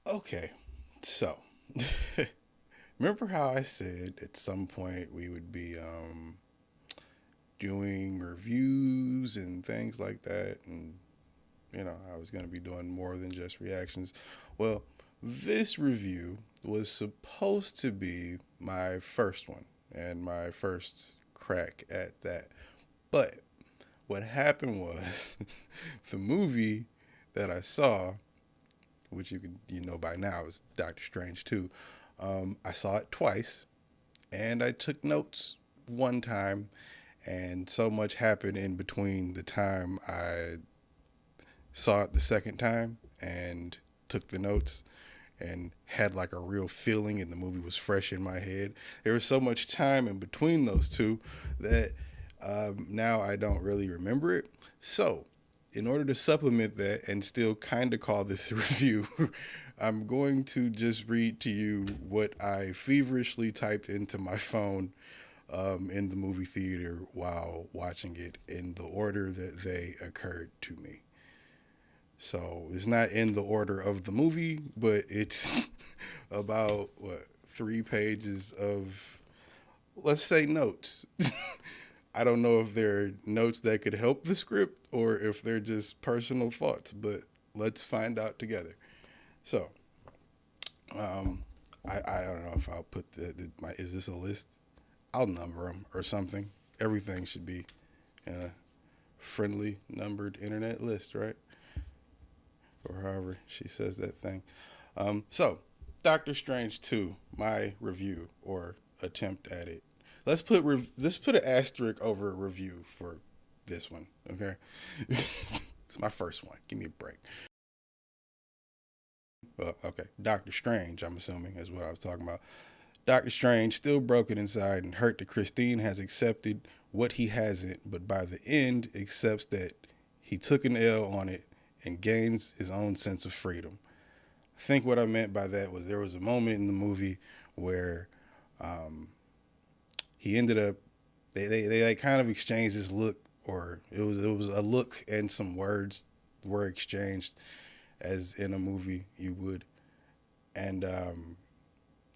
Okay, so remember how I said at some point we would be doing reviews and things like that, and I was going to be doing more than just reactions. Well, this review was supposed to be my first one and my first crack at that. But what happened was the movie that I saw, which you know by now is Doctor Strange 2. I saw it twice and I took notes one time, and so much happened in between the time I saw it the second time and took the notes and had like a real feeling, and the movie was fresh in my head. There was so much time in between those two that now I don't really remember it. So, in order to supplement that and still kind of call this a review, I'm going to just read to you what I feverishly typed into my phone in the movie theater while watching it in the order that they occurred to me. So it's not in the order of the movie, but it's about what 3 pages of, let's say, notes. I don't know if they're notes that could help the script or if they're just personal thoughts, but let's find out together. So, um, I don't know if I'll put is this a list? I'll number them or something. Everything should be in a friendly numbered internet list, right? Or however she says that thing. So, Doctor Strange 2, my review or attempt at it. Let's put an asterisk over review for this one, okay? It's my first one. Give me a break. Well, okay. Doctor Strange, I'm assuming, is what I was talking about. Doctor Strange, still broken inside and hurt that Christine has accepted what he hasn't, but by the end accepts that he took an L on it and gains his own sense of freedom. I think what I meant by that was there was a moment in the movie where um, he ended up they like kind of exchanged this look, or it was a look and some words were exchanged as in a movie you would, and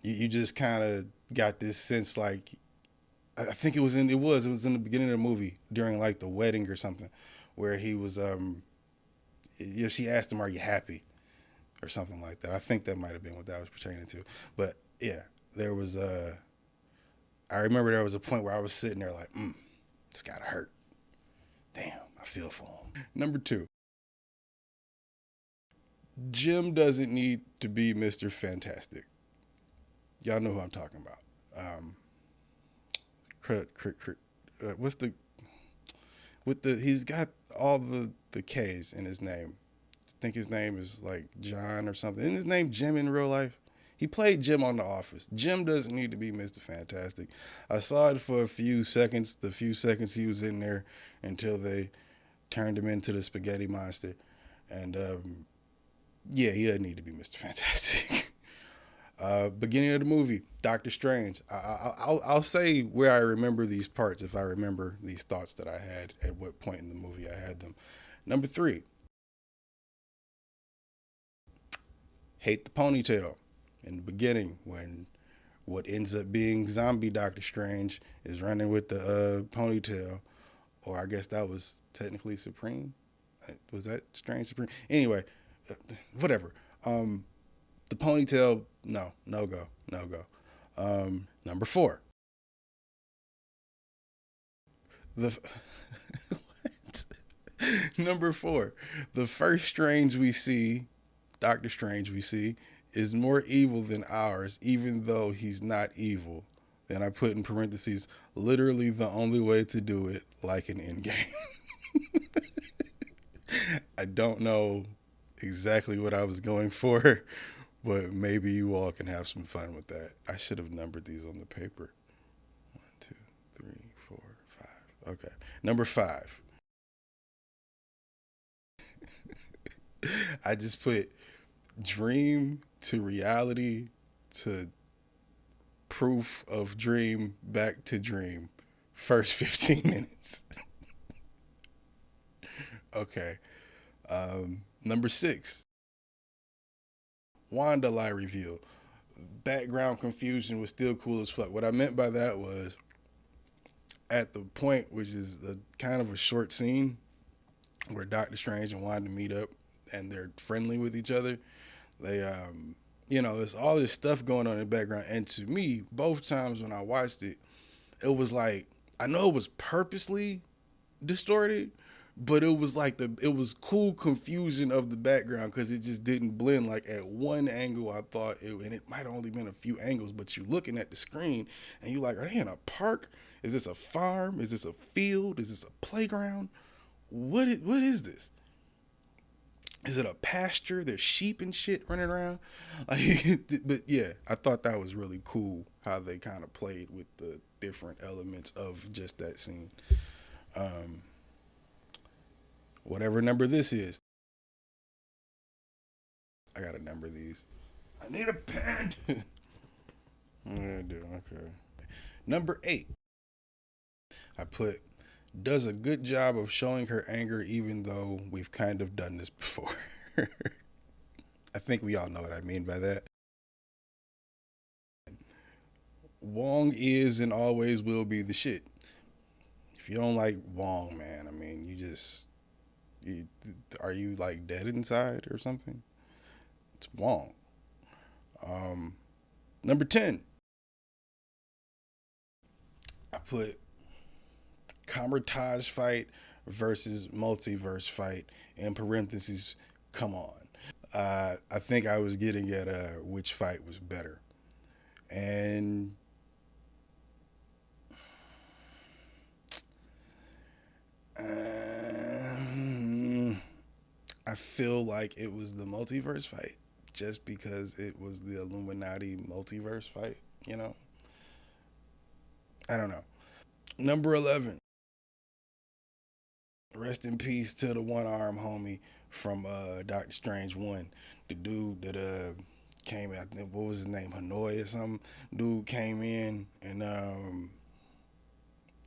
you just kind of got this sense like I think it was in the beginning of the movie during like the wedding or something, where he was she asked him, "Are you happy?" or something like that. I think that might have been what that was pertaining to. But yeah, there was I remember there was a point where I was sitting there like, it's gotta hurt. Damn, I feel for him. Number two, Jim doesn't need to be Mr. Fantastic. Y'all know who I'm talking about. Um, what's the with the he's got all the K's in his name. I think his name is like John or something. Isn't his name Jim in real life? He played Jim on The Office. Jim doesn't need to be Mr. Fantastic. I saw it for a few seconds, the few seconds he was in there until they turned him into the spaghetti monster. And yeah, he doesn't need to be Mr. Fantastic. Beginning of the movie, Doctor Strange. I'll say where I remember these parts if I remember these thoughts that I had at what point in the movie I had them. Number three, hate the ponytail. In the beginning, when what ends up being zombie Doctor Strange is running with the ponytail, or I guess that was technically Supreme. Was that Strange Supreme? Anyway, uh, whatever. The ponytail, no, no go, no go. Number four, the number four, the first Strange we see, Doctor Strange we see, is more evil than ours, even though he's not evil. Then I put in parentheses, literally the only way to do it, like an end game. I don't know exactly what I was going for, but maybe you all can have some fun with that. I should have numbered these on the paper. One, two, three, four, five. Okay. Number five. I just put dream to reality to proof of dream back to dream. First 15 minutes. Okay. Number six. Wanda lie reveal. Background confusion was still cool as fuck. What I meant by that was at the point, which is a kind of a short scene where Doctor Strange and Wanda meet up and they're friendly with each other. They there's all this stuff going on in the background. And to me, both times when I watched it, it was like, I know it was purposely distorted, but it was like it was cool confusion of the background because it just didn't blend. Like at one angle, I thought and it might have only been a few angles, but you're looking at the screen and you're like, are they in a park? Is this a farm? Is this a field? Is this a playground? What is this? Is it a pasture? There's sheep and shit running around. Like, but yeah, I thought that was really cool how they kind of played with the different elements of just that scene. Um, Whatever number this is, I gotta number these. I need a pen. I do. Okay. Number 8, I put does a good job of showing her anger, even though we've kind of done this before. I think we all know what I mean by that. Wong is and always will be the shit. If you don't like Wong, man, I mean, are you like dead inside or something? It's Wong. Um, Number 10, I put Kamertage fight versus multiverse fight in parentheses. Come on. I think I was getting at which fight was better, and I feel like it was the multiverse fight just because it was the Illuminati multiverse fight. You know, I don't know. Number 11. Rest in peace to the one arm homie from Doctor Strange 1. The dude that came out, what was his name? Hanoi or something. Dude came in and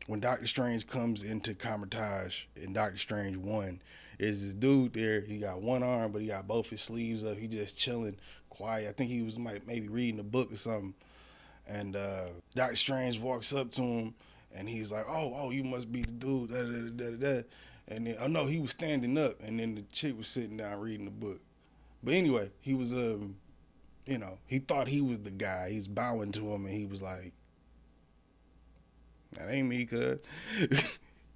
when Doctor Strange comes into Kamertage in Doctor Strange 1, is this dude there. He got one arm, but he got both his sleeves up. He just chilling, quiet. I think he was maybe reading a book or something. And Doctor Strange walks up to him, and he's like, "Oh, you must be the dude." Da, da, da, da, da. And then, oh no, he was standing up, and then the chick was sitting down reading the book. But anyway, he was, he thought he was the guy. He's bowing to him, and he was like, "That ain't me, cuz."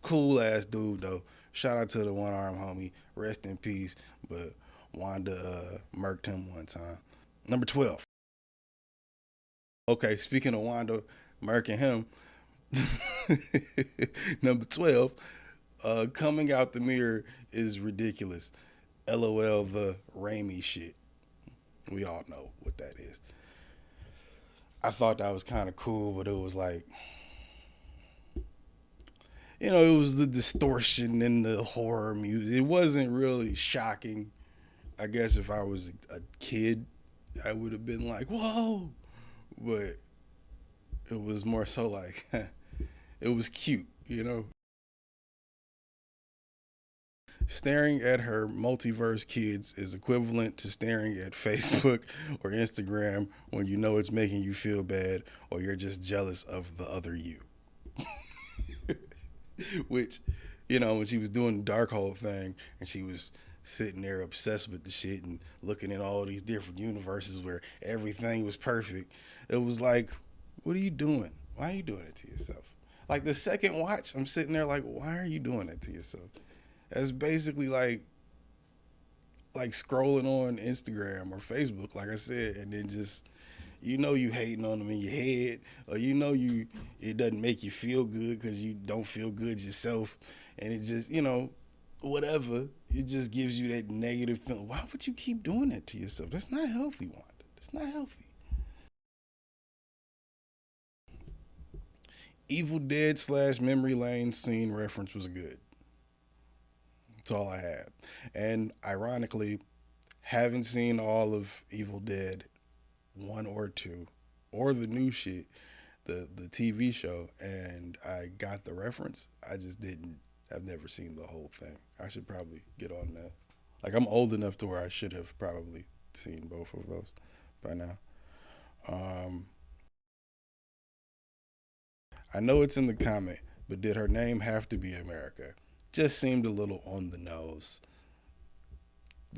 Cool ass dude though. Shout out to the one arm homie. Rest in peace. But Wanda murked him one time. Number 12. Okay, speaking of Wanda murking him, number 12, coming out the mirror is ridiculous. LOL, the Raimi shit. We all know what that is. I thought that was kind of cool, but it was like, it was the distortion and the horror music. It wasn't really shocking. I guess if I was a kid, I would have been like, whoa. But it was more so like, it was cute. Staring at her multiverse kids is equivalent to staring at Facebook or Instagram when you know it's making you feel bad or you're just jealous of the other you. Which, when she was doing the Darkhold thing and she was sitting there obsessed with the shit and looking at all these different universes where everything was perfect, it was like, what are you doing? Why are you doing it to yourself? Like the second watch, I'm sitting there like, why are you doing it to yourself? That's basically like scrolling on Instagram or Facebook, like I said, and then just you hating on them in your head, or it doesn't make you feel good because you don't feel good yourself, and it just whatever, it just gives you that negative feeling. Why would you keep doing that to yourself? That's not healthy, Wanda. That's not healthy. Evil Dead / Memory Lane scene reference was good. That's all I had. And ironically, haven't seen all of Evil Dead 1 or 2 or the new shit, the TV show, and I got the reference. I just didn't. I've never seen the whole thing. I should probably get on that. Like I'm old enough to where I should have probably seen both of those by now. Um, I know it's in the comment, but did her name have to be America? Just seemed a little on the nose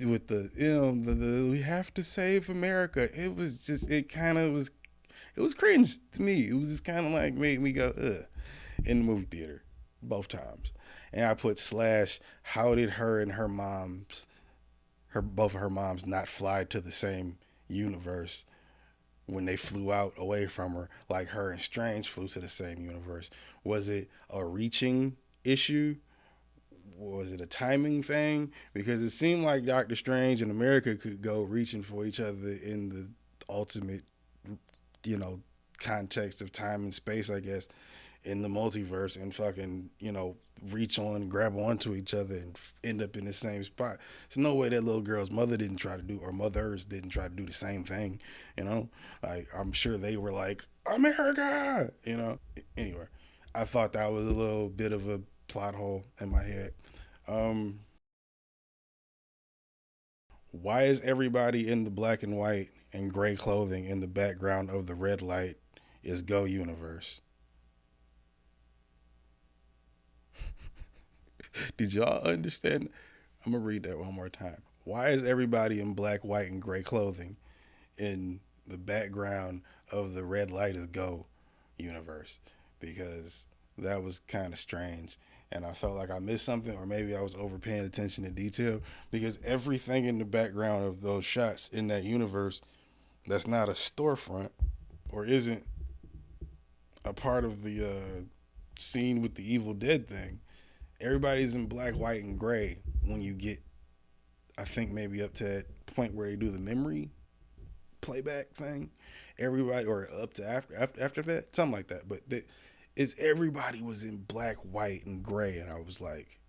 with the we have to save America. It was just it was cringe to me. It was just kind of like made me go ugh in the movie theater both times. And I put slash. How did her and her both of her moms not fly to the same universe when they flew out away from her? Like her and Strange flew to the same universe. Was it a reaching issue? Was it a timing thing? Because it seemed like Doctor Strange and America could go reaching for each other in the ultimate, you know, context of time and space, I guess, in the multiverse and fucking, reach on, grab onto each other and end up in the same spot. There's no way that little girl's mother didn't try to do, or mothers didn't try to do the same thing, you know? Like, I'm sure they were like, America, you know? Anyway, I thought that was a little bit of a plot hole in my head. Um, why is everybody in the black and white and gray clothing in the background of the red light is Go Universe? Did y'all understand? I'm gonna read that one more time. Why is everybody in black, white, and gray clothing in the background of the red light is Go universe? Because that was kind of strange. And I felt like I missed something, or maybe I was over paying attention to detail. Because everything in the background of those shots in that universe that's not a storefront or isn't a part of the scene with the Evil Dead thing, everybody's in black, white, and gray when you get, I think, maybe up to that point where they do the memory playback thing. Everybody, or up to after that, something like that. But it's everybody was in black, white, and gray, and I was like,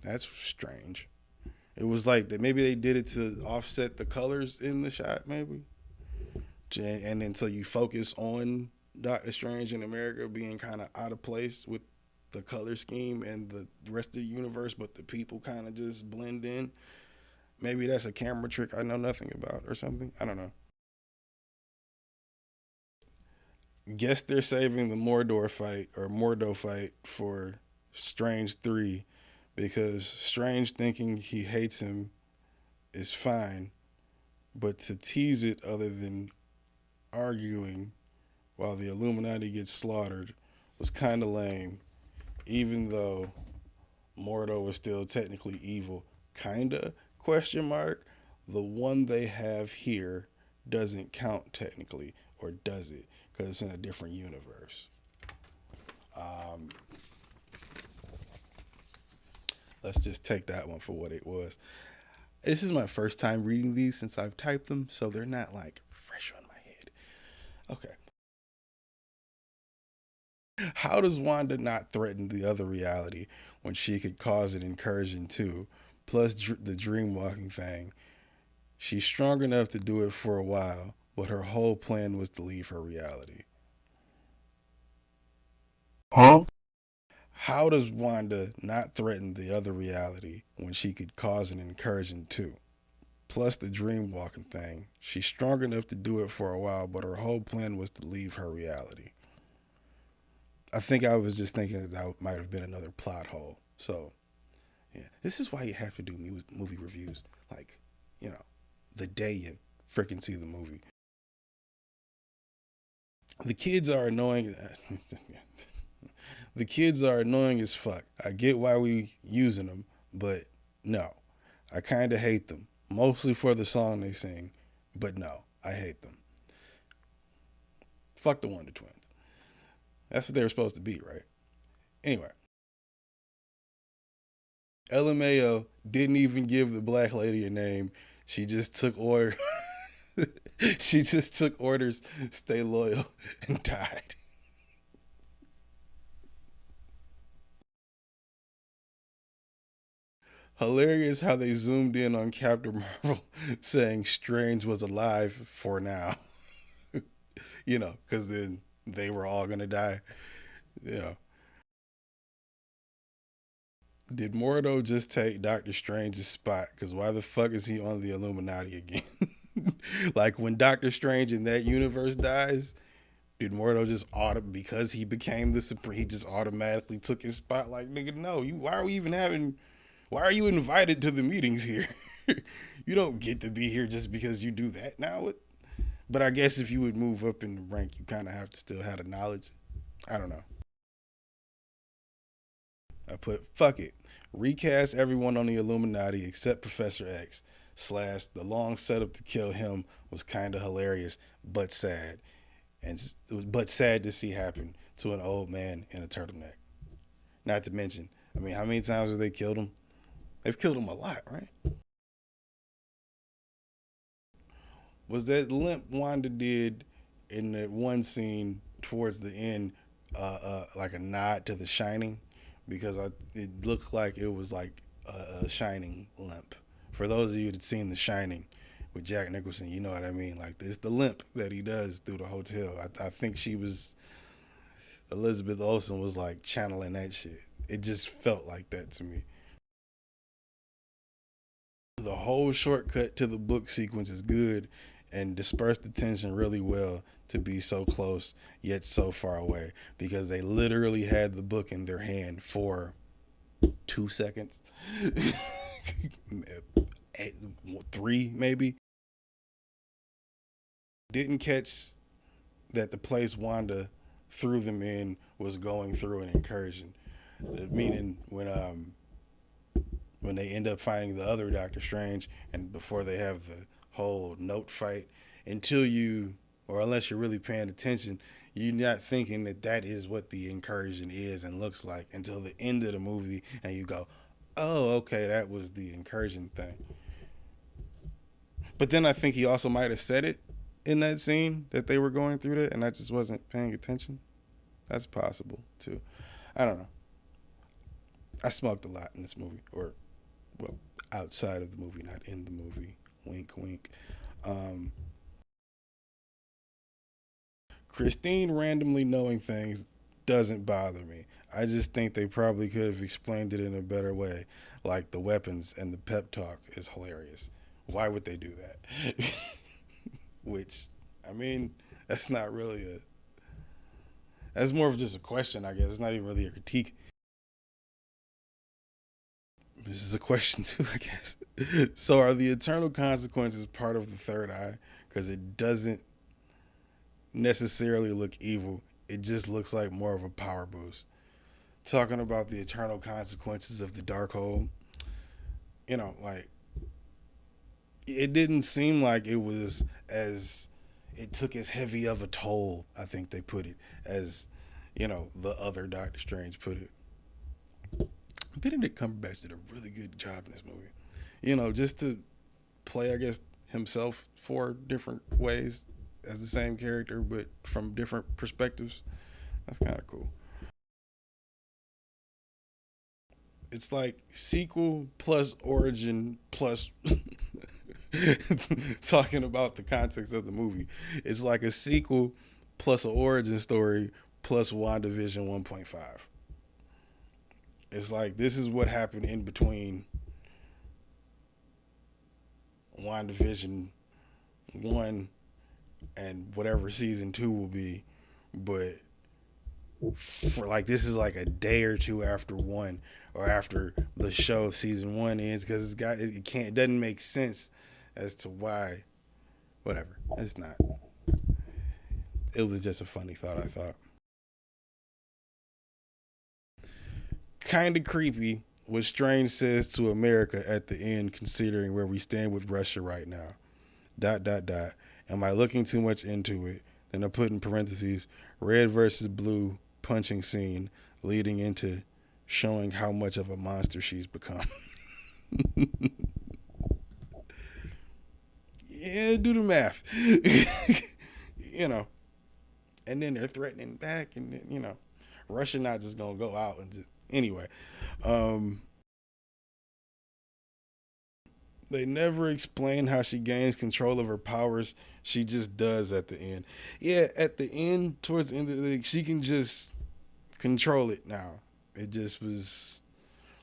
that's strange. It was like that. Maybe they did it to offset the colors in the shot, maybe. And then so you focus on Doctor Strange in America being kind of out of place with the color scheme and the rest of the universe, but the people kind of just blend in. Maybe that's a camera trick I know nothing about or something. I don't know. Guess they're saving the Mordo fight for Strange 3 because Strange thinking he hates him is fine, but to tease it other than arguing while the Illuminati gets slaughtered was kind of lame, even though Mordo is still technically evil. Kinda? Question mark. The one they have here doesn't count technically, or does it? Because it's in a different universe. Um, let's just take that one for what it was. This is my first time reading these since I've typed them, so they're not like fresh on my head. Okay. How does Wanda not threaten the other reality when she could cause an incursion too? Plus the dream walking thing. She's strong enough to do it for a while, but her whole plan was to leave her reality. Huh? How does Wanda not threaten the other reality when she could cause an incursion too? Plus the dream walking thing. She's strong enough to do it for a while, but her whole plan was to leave her reality. I think I was just thinking that might have been another plot hole. So, yeah, this is why you have to do movie reviews. Like, you know, the day you freaking see the movie. The kids are annoying. The kids are annoying as fuck. I get why we using them, but no, I kind of hate them. Mostly for the song they sing, but no, I hate them. Fuck the Wonder Twins. That's what they were supposed to be, right? Anyway, LMAO didn't even give the black lady a name. She just took order. She just took orders, stay loyal, and died. Hilarious how they zoomed in on Captain Marvel saying Strange was alive for now. Because then they were all gonna die. Yeah, Did Mordo just take Doctor Strange's spot? Because why the fuck is he on the Illuminati again? Like when Doctor Strange in that universe dies, did Mordo just because he became the supreme? He just automatically took his spot. Like nigga, no. You why are we even having? Why are you invited to the meetings here? You don't get to be here just because you do that now. But I guess if you would move up in the rank, you kind of have to still have the knowledge. I don't know. I put fuck it. Recast everyone on the Illuminati except Professor X. Slash the long setup to kill him was kind of hilarious, but sad, but sad to see happen to an old man in a turtleneck. Not to mention, I mean, how many times have they killed him? They've killed him a lot, right? Was that limp Wanda did in that one scene towards the end, like a nod to The Shining? Because it looked like it was like a Shining limp. For those of you that seen The Shining with Jack Nicholson, you know what I mean. Like it's the limp that he does through the hotel. I think she was Elizabeth Olsen was like channeling that shit. It just felt like that to me. The whole shortcut to the book sequence is good and dispersed the tension really well to be so close yet so far away because they literally had the book in their hand for 2 seconds. Three maybe. Didn't catch that the place Wanda threw them in was going through an incursion. Meaning when they end up finding the other Doctor Strange and before they have the whole note fight, until you, or unless you're really paying attention, you're not thinking that that is what the incursion is and looks like until the end of the movie and you go, oh, okay, that was the incursion thing. But then I think he also might have said it in that scene that they were going through that and I just wasn't paying attention. That's possible too. I don't know. I smoked a lot in this movie, or well, outside of the movie, not in the movie. Wink, wink. Um, Christine randomly knowing things doesn't bother me. I just think they probably could have explained it in a better way. Like the weapons and the pep talk is hilarious. Why would they do that? Which, I mean, that's not really a. That's more of just a question, I guess. It's not even really a critique. This is a question too, I guess. So, are the eternal consequences part of the third eye? Because it doesn't necessarily look evil. It just looks like more of a power boost. Talking about the eternal consequences of the dark hole, like it didn't seem like it was as it took as heavy of a toll. I think they put it as the other Doctor Strange put it. Benedict Cumberbatch did a really good job in this movie. Just to play, I guess, himself 4 different ways as the same character, but from different perspectives. That's kind of cool. It's like sequel plus origin plus talking about the context of the movie. It's like a sequel plus an origin story plus WandaVision 1.5. It's like this is what happened in between WandaVision 1 and whatever season 2 will be, but for like this is like a day or two after one or after the show season 1 ends because it doesn't make sense as to why. Whatever, it's not. It was just a funny thought. I thought kind of creepy what Strange says to America at the end, considering where we stand with Russia right now. Dot dot dot. Am I looking too much into it? Then I put in parentheses red versus blue punching scene leading into showing how much of a monster she's become. Yeah, do the math. you know. And then they're threatening back, and Russia not just gonna go out and just anyway. Um, they never explain how she gains control of her powers. She just does at the end. Yeah, at the end, towards the end of the day, she can just control it now. It just was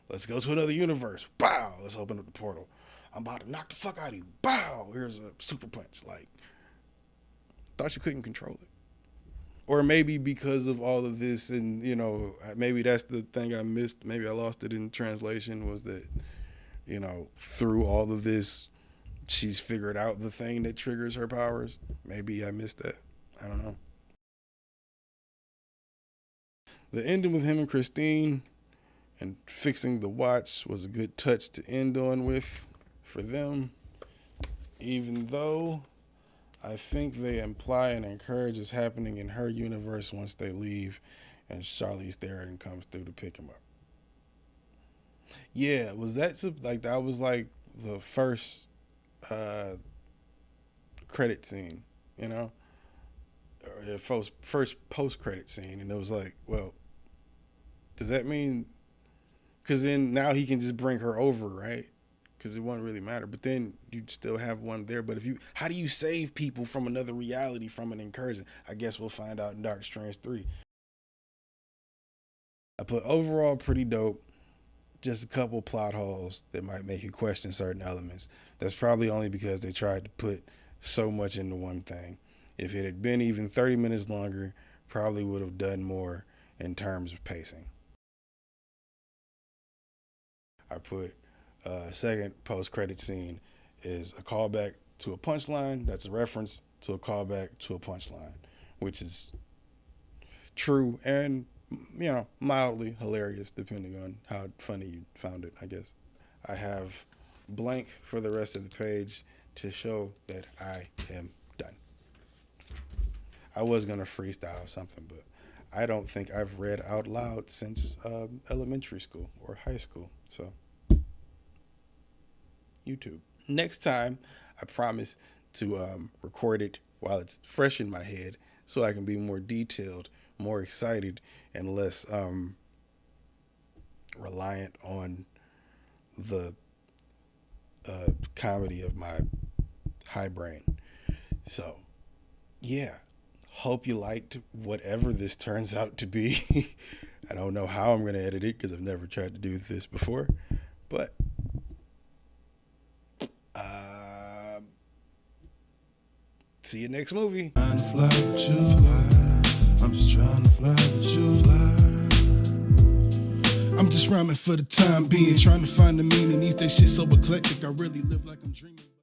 Let's go to another universe. Bow. Let's open up the portal. I'm about to knock the fuck out of you. Bow. Here's a super punch. Like, thought you couldn't control it. Or maybe because of all of this, and maybe that's the thing I missed. Maybe I lost it in translation. Was that through all of this, she's figured out the thing that triggers her powers. Maybe I missed that. I don't know. The ending with him and Christine and fixing the watch was a good touch to end on with for them, even though I think they imply and encourage it's happening in her universe once they leave and Charlize Theron comes through to pick him up. Yeah, was that like that was like the first credit scene, or the first post credit scene, and it was like, well, does that mean? Because then now he can just bring her over, right? Because it won't really matter. But then you'd still have one there. But how do you save people from another reality from an incursion? I guess we'll find out in Doctor Strange 3. I put overall pretty dope. Just a couple plot holes that might make you question certain elements. That's probably only because they tried to put so much into one thing. If it had been even 30 minutes longer, probably would have done more in terms of pacing. I put second post-credit scene is a callback to a punchline. That's a reference to a callback to a punchline, which is true and, mildly hilarious, depending on how funny you found it, I guess. I have blank for the rest of the page to show that I am done. I was going to freestyle something, but I don't think I've read out loud since elementary school or high school. So, YouTube. Next time, I promise to record it while it's fresh in my head so I can be more detailed, more excited, and less reliant on the comedy of my high brain. So, yeah. Hope you liked whatever this turns out to be. I don't know how I'm going to edit it because I've never tried to do this before. But see you next movie. I'm just trying to fly with you. I'm just rhyming for the time being, trying to find the meaning. These days shit so eclectic, I really live like I'm dreaming.